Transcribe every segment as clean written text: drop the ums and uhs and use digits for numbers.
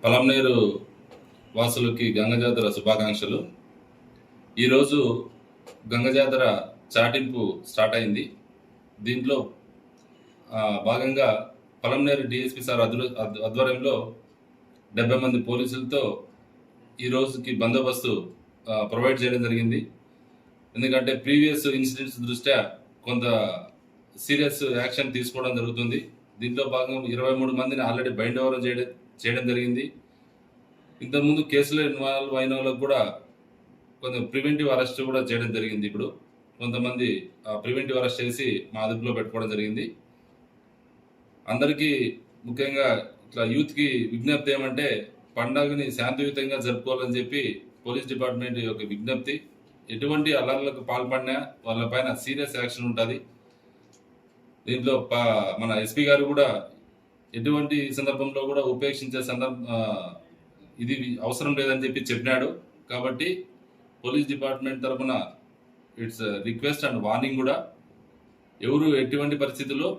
పలమనేరు వాసులకి గంగ జాతర శుభాకాంక్షలు. ఈరోజు గంగ జాతర చాటింపు స్టార్ట్ అయింది. దీంట్లో భాగంగా పలమనేరు డిఎస్పి సార్ ఆధ్వర్యంలో 70 మంది పోలీసులతో ఈ రోజుకి బందోబస్తు ప్రొవైడ్ చేయడం జరిగింది. ఎందుకంటే ప్రీవియస్ ఇన్సిడెంట్స్ దృష్ట్యా కొంత సీరియస్ యాక్షన్ తీసుకోవడం జరుగుతుంది. దీంట్లో భాగంగా 23 మందిని ఆల్రెడీ బైండ్ ఓవర్ చేయడం జరిగింది. ఇంతకుముందు కేసులో ఇన్వాల్వ్ అయిన వాళ్ళకు కూడా కొంత ప్రివెంటివ్ అరెస్ట్ కూడా చేయడం జరిగింది. ఇప్పుడు కొంతమంది ప్రివెంటివ్ అరెస్ట్ చేసి మా అదుపులో పెట్టుకోవడం జరిగింది. అందరికీ ముఖ్యంగా ఇట్లా యూత్కి విజ్ఞప్తి ఏమంటే పండుగని శాంతియుతంగా జరుపుకోవాలని చెప్పి పోలీస్ డిపార్ట్మెంట్ యొక్క విజ్ఞప్తి. ఎటువంటి అల్లర్లకు పాల్పడినా వాళ్ళపైన సీరియస్ యాక్షన్ ఉంటుంది. దీంట్లో మన ఎస్పీ గారు కూడా ఎటువంటి సందర్భంలో కూడా ఉపేక్షించే ఇది అవసరం లేదని చెప్పి చెప్పినాడు. కాబట్టి పోలీస్ డిపార్ట్మెంట్ తరఫున ఇట్స్ రిక్వెస్ట్ అండ్ వార్నింగ్ కూడా, ఎవరు ఎటువంటి పరిస్థితుల్లో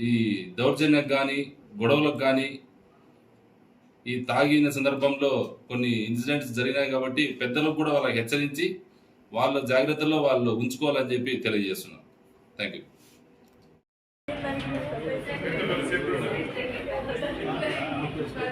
ఈ దౌర్జన్యం కానీ గొడవలకు కానీ ఈ తాగిన సందర్భంలో కొన్ని ఇన్సిడెంట్స్ జరిగినాయి కాబట్టి పెద్దలకు కూడా వాళ్ళకి హెచ్చరించి వాళ్ళ జాగ్రత్తలో వాళ్ళు ఉంచుకోవాలని చెప్పి తెలియజేస్తున్నాం. Thank you. సార్